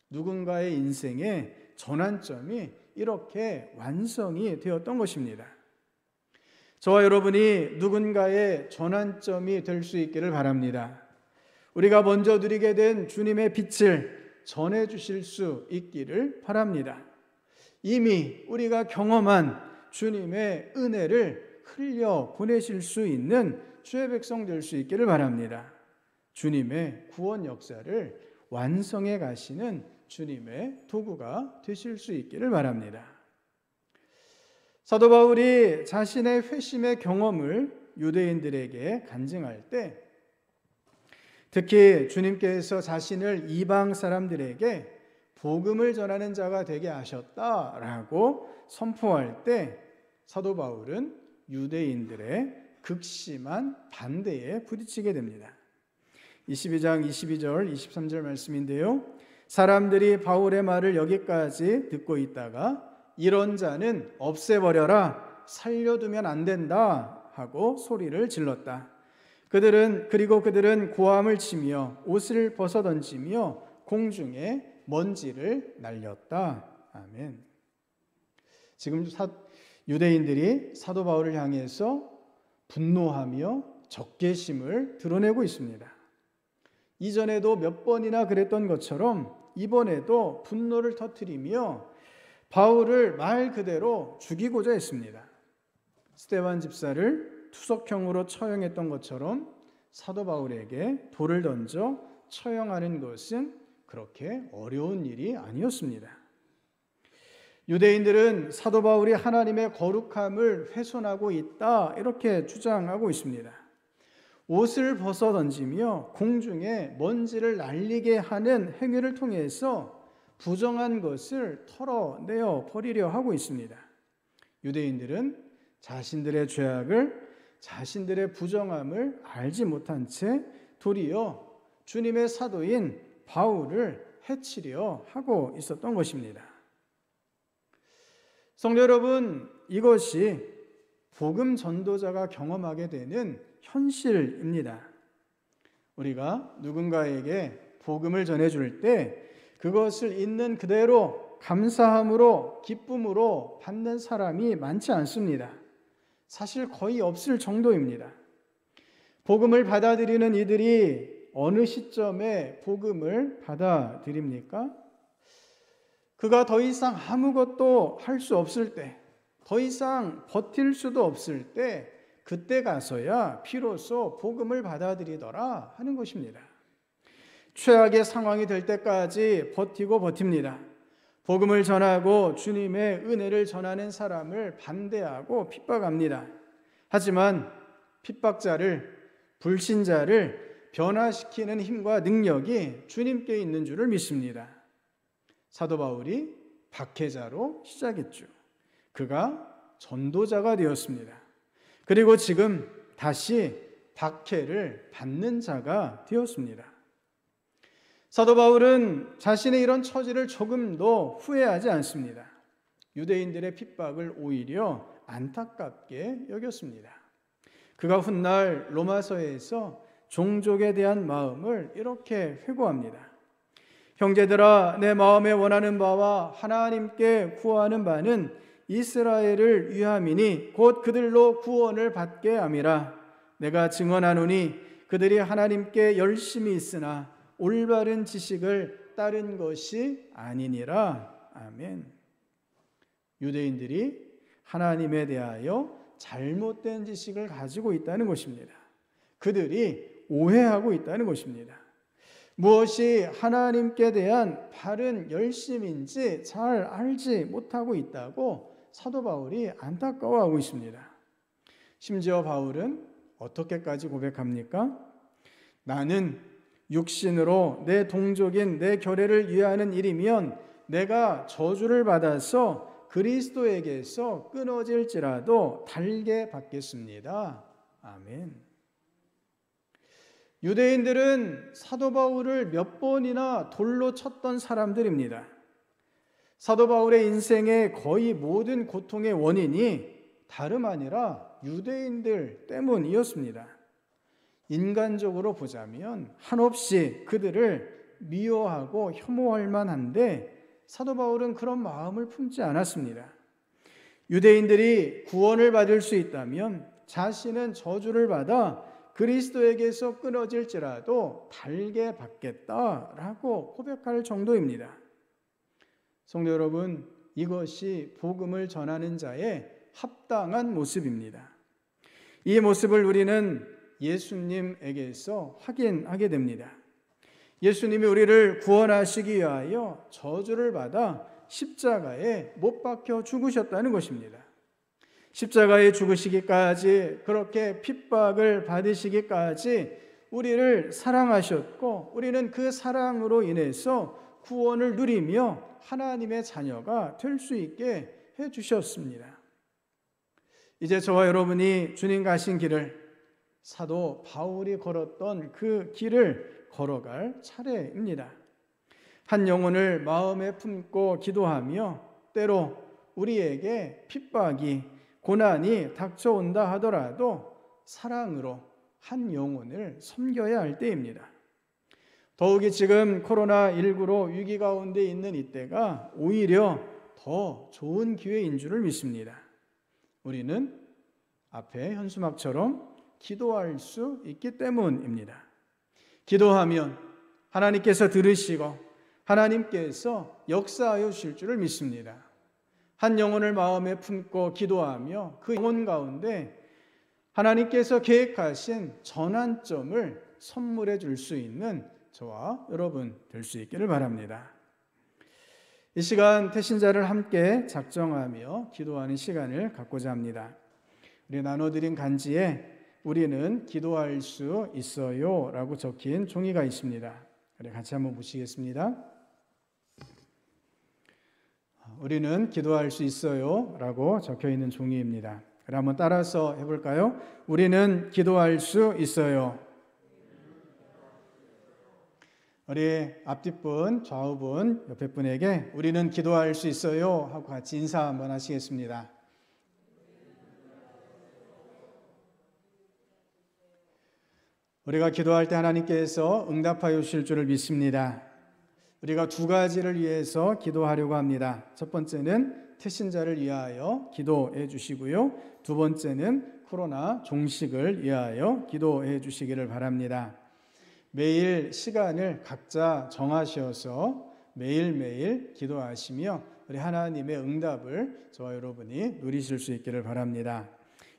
누군가의 인생의 전환점이 이렇게 완성이 되었던 것입니다. 저와 여러분이 누군가의 전환점이 될 수 있기를 바랍니다. 우리가 먼저 누리게 된 주님의 빛을 전해 주실 수 있기를 바랍니다. 이미 우리가 경험한 주님의 은혜를 흘려 보내실 수 있는 주의 백성 될 수 있기를 바랍니다. 주님의 구원 역사를 완성해 가시는 주님의 도구가 되실 수 있기를 바랍니다. 사도 바울이 자신의 회심의 경험을 유대인들에게 간증할 때, 특히 주님께서 자신을 이방 사람들에게 복음을 전하는 자가 되게 하셨다라고 선포할 때 사도 바울은 유대인들의 극심한 반대에 부딪히게 됩니다. 22장 22절 23절 말씀인데요. 사람들이 바울의 말을 여기까지 듣고 있다가 이런 자는 없애버려라, 살려두면 안 된다 하고 소리를 질렀다. 그들은 고함을 치며 옷을 벗어던지며 공중에 먼지를 날렸다. 아멘. 지금 유대인들이 사도 바울을 향해서 분노하며 적개심을 드러내고 있습니다. 이전에도 몇 번이나 그랬던 것처럼 이번에도 분노를 터뜨리며 바울을 말 그대로 죽이고자 했습니다. 스데반 집사를 투석형으로 처형했던 것처럼 사도 바울에게 돌을 던져 처형하는 것은 그렇게 어려운 일이 아니었습니다. 유대인들은 사도 바울이 하나님의 거룩함을 훼손하고 있다 이렇게 주장하고 있습니다. 옷을 벗어 던지며 공중에 먼지를 날리게 하는 행위를 통해서 부정한 것을 털어내어 버리려 하고 있습니다. 유대인들은 자신들의 죄악을, 자신들의 부정함을 알지 못한 채 도리어 주님의 사도인 바울을 해치려 하고 있었던 것입니다. 성도 여러분, 이것이 복음 전도자가 경험하게 되는 현실입니다. 우리가 누군가에게 복음을 전해줄 때 그것을 있는 그대로 감사함으로, 기쁨으로 받는 사람이 많지 않습니다. 사실 거의 없을 정도입니다. 복음을 받아들이는 이들이 어느 시점에 복음을 받아들입니까? 그가 더 이상 아무것도 할 수 없을 때, 더 이상 버틸 수도 없을 때, 그때 가서야 비로소 복음을 받아들이더라 하는 것입니다. 최악의 상황이 될 때까지 버티고 버팁니다. 복음을 전하고 주님의 은혜를 전하는 사람을 반대하고 핍박합니다. 하지만 핍박자를, 불신자를 변화시키는 힘과 능력이 주님께 있는 줄을 믿습니다. 사도 바울이 박해자로 시작했죠. 그가 전도자가 되었습니다. 그리고 지금 다시 박해를 받는 자가 되었습니다. 사도 바울은 자신의 이런 처지를 조금도 후회하지 않습니다. 유대인들의 핍박을 오히려 안타깝게 여겼습니다. 그가 훗날 로마서에서 종족에 대한 마음을 이렇게 회고합니다. 형제들아, 내 마음에 원하는 바와 하나님께 구하는 바는 이스라엘을 위함이니 곧 그들로 구원을 받게 함이라. 내가 증언하노니 그들이 하나님께 열심히 있으나 올바른 지식을 따른 것이 아니니라. 아멘. 유대인들이 하나님에 대하여 잘못된 지식을 가지고 있다는 것입니다. 그들이 오해하고 있다는 것입니다. 무엇이 하나님께 대한 바른 열심인지 잘 알지 못하고 있다고 사도 바울이 안타까워하고 있습니다. 심지어 바울은 어떻게까지 고백합니까? 나는 육신으로 내 동족인 내 결례를 위하는 일이면 내가 저주를 받아서 그리스도에게서 끊어질지라도 달게 받겠습니다. 아멘. 유대인들은 사도 바울을 몇 번이나 돌로 쳤던 사람들입니다. 사도 바울의 인생의 거의 모든 고통의 원인이 다름 아니라 유대인들 때문이었습니다. 인간적으로 보자면 한없이 그들을 미워하고 혐오할 만한데 사도 바울은 그런 마음을 품지 않았습니다. 유대인들이 구원을 받을 수 있다면 자신은 저주를 받아 그리스도에게서 끊어질지라도 달게 받겠다라고 고백할 정도입니다. 성도 여러분, 이것이 복음을 전하는 자의 합당한 모습입니다. 이 모습을 우리는 예수님에게서 확인하게 됩니다. 예수님이 우리를 구원하시기 위하여 저주를 받아 십자가에 못 박혀 죽으셨다는 것입니다. 십자가에 죽으시기까지, 그렇게 핍박을 받으시기까지 우리를 사랑하셨고, 우리는 그 사랑으로 인해서 구원을 누리며 하나님의 자녀가 될 수 있게 해주셨습니다. 이제 저와 여러분이 주님 가신 길을, 사도 바울이 걸었던 그 길을 걸어갈 차례입니다. 한 영혼을 마음에 품고 기도하며 때로 우리에게 핍박이, 고난이 닥쳐온다 하더라도 사랑으로 한 영혼을 섬겨야 할 때입니다. 더욱이 지금 코로나19로 위기 가운데 있는 이때가 오히려 더 좋은 기회인 줄을 믿습니다. 우리는 앞에 현수막처럼 기도할 수 있기 때문입니다. 기도하면 하나님께서 들으시고 하나님께서 역사하여 주실 줄을 믿습니다. 한 영혼을 마음에 품고 기도하며 그 영혼 가운데 하나님께서 계획하신 전환점을 선물해 줄 수 있는 저와 여러분 될 수 있기를 바랍니다. 이 시간 태신자를 함께 작정하며 기도하는 시간을 갖고자 합니다. 우리 나눠드린 간지에 우리는 기도할 수 있어요 라고 적힌 종이가 있습니다. 우리 같이 한번 보시겠습니다. 우리는 기도할 수 있어요 라고 적혀 있는 종이입니다. 그럼 한번 따라서 해볼까요? 우리는 기도할 수 있어요. 우리 앞뒷분, 좌우분, 옆에 분에게 우리는 기도할 수 있어요 하고 같이 인사 한번 하시겠습니다. 우리가 기도할 때 하나님께서 응답하여 주실 줄을 믿습니다. 우리가 두 가지를 위해서 기도하려고 합니다. 첫 번째는 태신자를 위하여 기도해 주시고요. 두 번째는 코로나 종식을 위하여 기도해 주시기를 바랍니다. 매일 시간을 각자 정하셔서 매일매일 기도하시며 우리 하나님의 응답을 저와 여러분이 누리실 수 있기를 바랍니다.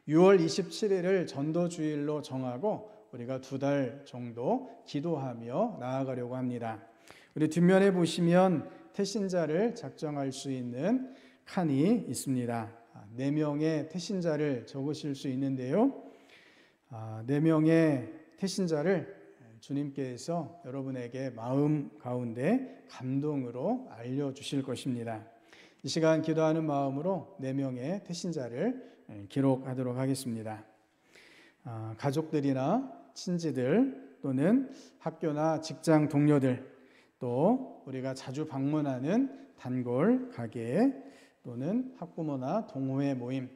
6월 27일을 전도주일로 정하고 우리가 2달 정도 기도하며 나아가려고 합니다. 우리 뒷면에 보시면 태신자를 작정할 수 있는 칸이 있습니다. 4명의 태신자를 적으실 수 있는데요. 4명의 태신자를 주님께서 여러분에게 마음 가운데 감동으로 알려주실 것입니다. 이 시간 기도하는 마음으로 4명의 태신자를 기록하도록 하겠습니다. 가족들이나 친지들 또는 학교나 직장 동료들, 또 우리가 자주 방문하는 단골 가게 또는 학부모나 동호회 모임,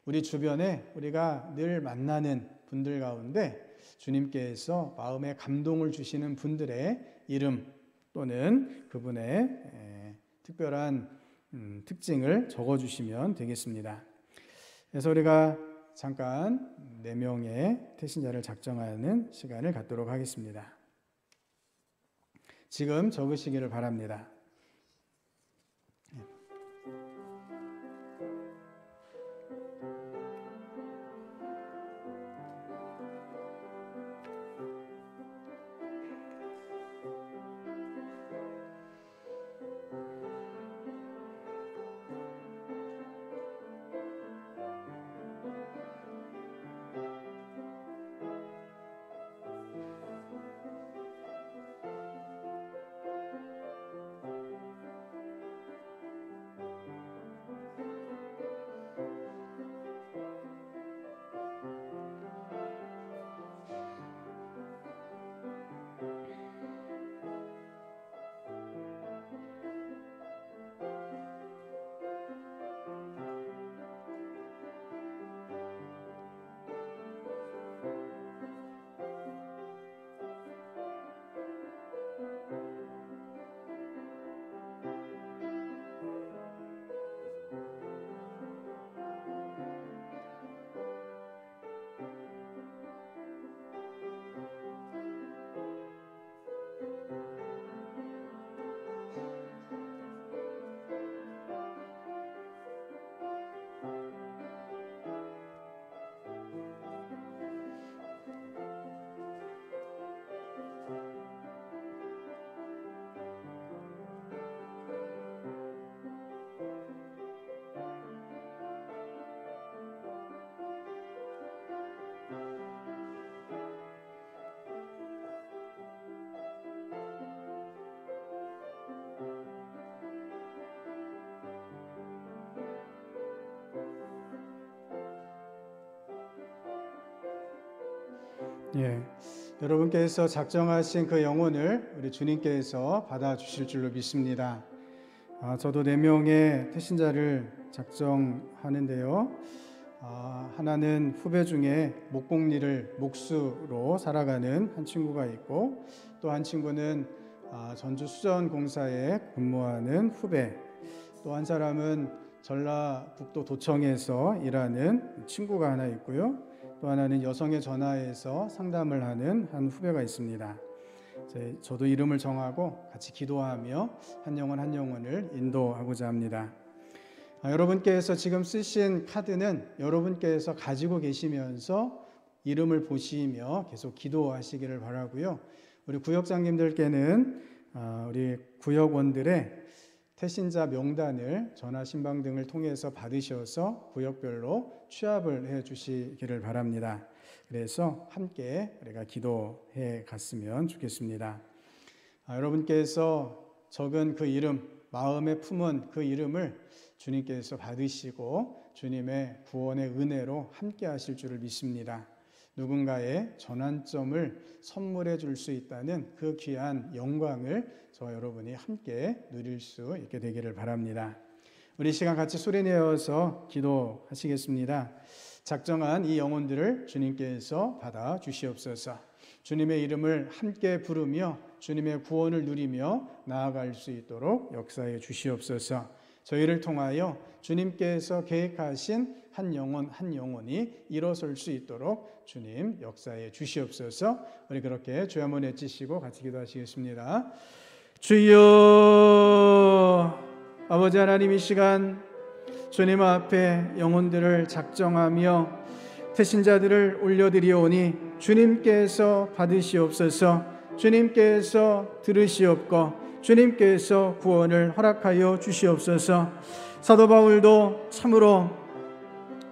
우리 주변에 우리가 늘 만나는 분들 가운데 주님께서 마음에 감동을 주시는 분들의 이름 또는 그분의 특별한 특징을 적어주시면 되겠습니다. 그래서 우리가 잠깐 4명의 태신자를 작정하는 시간을 갖도록 하겠습니다. 지금 적으시기를 바랍니다. 예, 여러분께서 작정하신 그 영혼을 우리 주님께서 받아주실 줄로 믿습니다. 저도 4명의 태신자를 작정하는데요. 하나는 후배 중에 목공일을 목수로 살아가는 한 친구가 있고, 또 한 친구는 전주 수전공사에 근무하는 후배, 또 한 사람은 전라북도 도청에서 일하는 친구가 하나 있고요. 또 하나는 여성의 전화에서 상담을 하는 한 후배가 있습니다. 저도 이름을 정하고 같이 기도하며 한 영혼 한 영혼을 인도하고자 합니다. 여러분께서 지금 쓰신 카드는 여러분께서 가지고 계시면서 이름을 보시며 계속 기도하시기를 바라고요. 우리 구역장님들께는 우리 구역원들의 태신자 명단을 전화 신방 등을 통해서 받으셔서 구역별로 취합을 해 주시기를 바랍니다. 그래서 함께 우리가 기도해 갔으면 좋겠습니다. 여러분께서 적은 그 이름, 마음에 품은 그 이름을 주님께서 받으시고 주님의 구원의 은혜로 함께 하실 줄을 믿습니다. 누군가의 전환점을 선물해 줄 수 있다는 그 귀한 영광을 저와 여러분이 함께 누릴 수 있게 되기를 바랍니다. 우리 시간 같이 소리내어서 기도하시겠습니다. 작정한 이 영혼들을 주님께서 받아 주시옵소서. 주님의 이름을 함께 부르며 주님의 구원을 누리며 나아갈 수 있도록 역사해 주시옵소서. 저희를 통하여 주님께서 계획하신 한 영혼 한 영혼이 일어설 수 있도록 주님 역사해 주시옵소서. 우리 그렇게 주여 한번 외치시고 같이 기도하시겠습니다. 주여, 아버지 하나님, 이 시간 주님 앞에 영혼들을 작정하며 태신자들을 올려드리오니 주님께서 받으시옵소서. 주님께서 들으시옵고 주님께서 구원을 허락하여 주시옵소서. 사도 바울도 참으로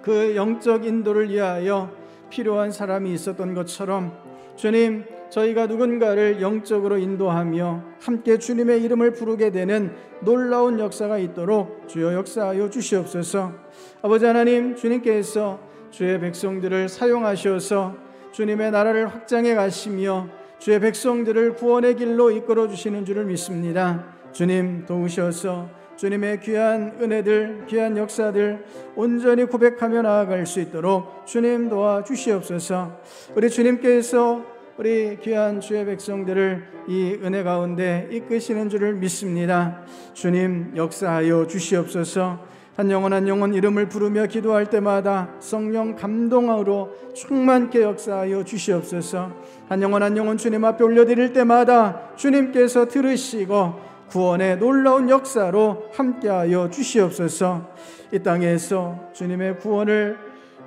그 영적 인도를 위하여 필요한 사람이 있었던 것처럼 주님, 저희가 누군가를 영적으로 인도하며 함께 주님의 이름을 부르게 되는 놀라운 역사가 있도록 주여 역사하여 주시옵소서. 아버지 하나님, 주님께서 주의 백성들을 사용하셔서 주님의 나라를 확장해 가시며 주의 백성들을 구원의 길로 이끌어 주시는 줄을 믿습니다. 주님 도우셔서 주님의 귀한 은혜들, 귀한 역사들 온전히 고백하며 나아갈 수 있도록 주님 도와주시옵소서. 우리 주님께서 우리 귀한 주의 백성들을 이 은혜 가운데 이끄시는 줄을 믿습니다. 주님 역사하여 주시옵소서. 한 영혼 한 영혼 이름을 부르며 기도할 때마다 성령 감동으로 충만케 역사하여 주시옵소서. 한 영혼 한 영혼 주님 앞에 올려드릴 때마다 주님께서 들으시고 구원의 놀라운 역사로 함께하여 주시옵소서. 이 땅에서 주님의 구원을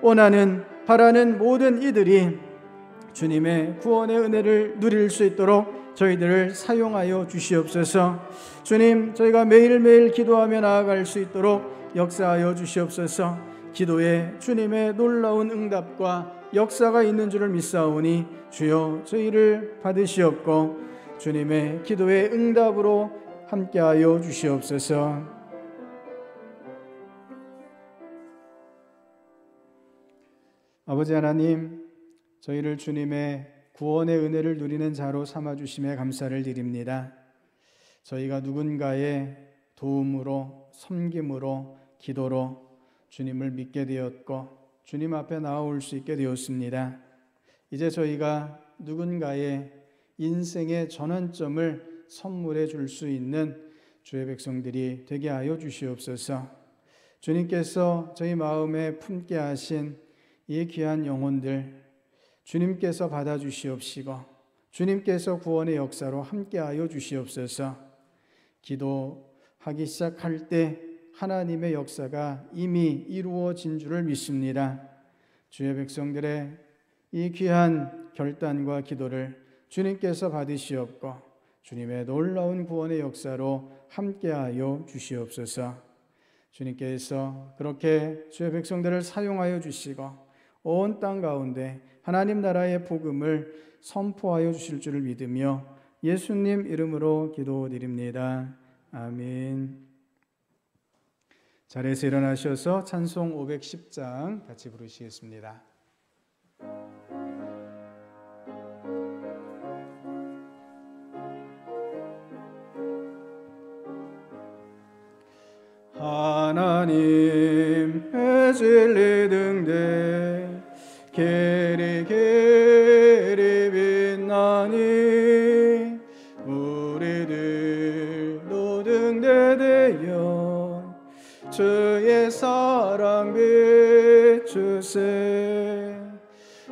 원하는 바라는 모든 이들이 주님의 구원의 은혜를 누릴 수 있도록 저희들을 사용하여 주시옵소서. 주님, 저희가 매일매일 기도하며 나아갈 수 있도록 역사하여 주시옵소서. 기도에 주님의 놀라운 응답과 역사가 있는 줄을 믿사오니 주여 저희를 받으시옵고 주님의 기도의 응답으로 함께하여 주시옵소서. 아버지 하나님, 저희를 주님의 구원의 은혜를 누리는 자로 삼아주심에 감사를 드립니다. 저희가 누군가의 도움으로, 섬김으로, 기도로 주님을 믿게 되었고 주님 앞에 나아올 수 있게 되었습니다. 이제 저희가 누군가의 인생의 전환점을 선물해 줄 수 있는 주의 백성들이 되게 하여 주시옵소서. 주님께서 저희 마음에 품게 하신 이 귀한 영혼들 주님께서 받아주시옵시고 주님께서 구원의 역사로 함께하여 주시옵소서. 기도하기 시작할 때 하나님의 역사가 이미 이루어진 줄을 믿습니다. 주의 백성들의 이 귀한 결단과 기도를 주님께서 받으시옵고 주님의 놀라운 구원의 역사로 함께하여 주시옵소서. 주님께서 그렇게 주의 백성들을 사용하여 주시고 온 땅 가운데 하나님 나라의 복음을 선포하여 주실 줄을 믿으며 예수님 이름으로 기도드립니다. 아멘. 자리에서 일어나셔서 찬송 510장 같이 부르시겠습니다. 하나님의 진리 등대 길이 길이 빛나니 우리들도 등대되어 주의 사랑 비추세.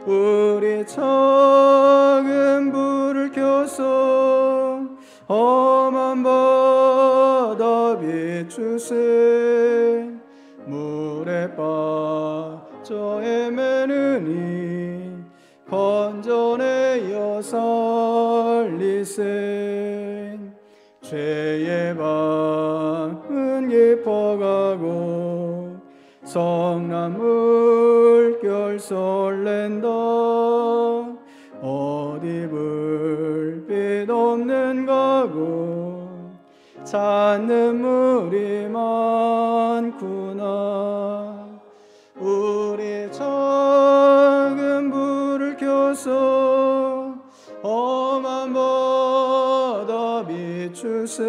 우리 작은 불을 켜서 험한 바다 비추세. 물에 빠져 헤매느니 건져내어 살리세. 죄의 방은 깊어가고 성난 물결 설렌다. 어디 불빛 없는 가고 찾는 물이 많구나. 우리 작은 불을 켜서 험한 바다 비추세.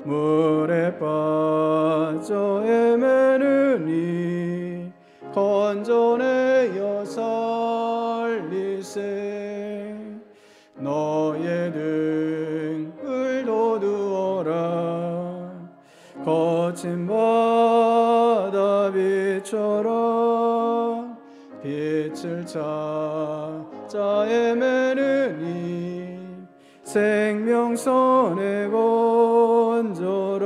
물에 빠져 헤매느니 건져내어 살리세. 너의 등을 돋우어라. 거친 바다 빛처럼 빛을 찾아 헤매느니 생명선에 건져라.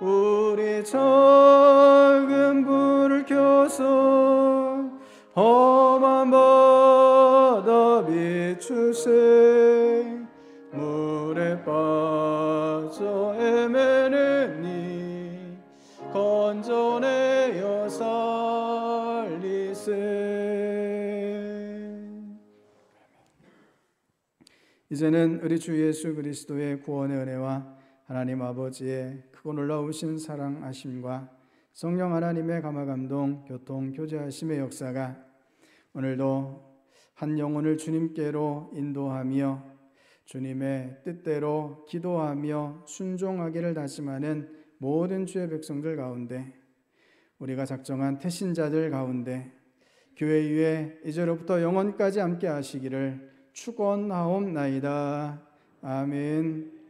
우리 작은 불을 켜서 험한 바다 비추세. 물에 빠져 헤매느니 건져내어 살리세. 이제는 우리 주 예수 그리스도의 구원의 은혜와 하나님 아버지의 크고 놀라우신 사랑하심과 성령 하나님의 감화감동 교통 교제하심의 역사가 오늘도 한 영혼을 주님께로 인도하며 주님의 뜻대로 기도하며 순종하기를 다짐하는 모든 주의 백성들 가운데, 우리가 작정한 태신자들 가운데 교회 위에 이제로부터 영원까지 함께 하시기를 축원하옵나이다. 아멘.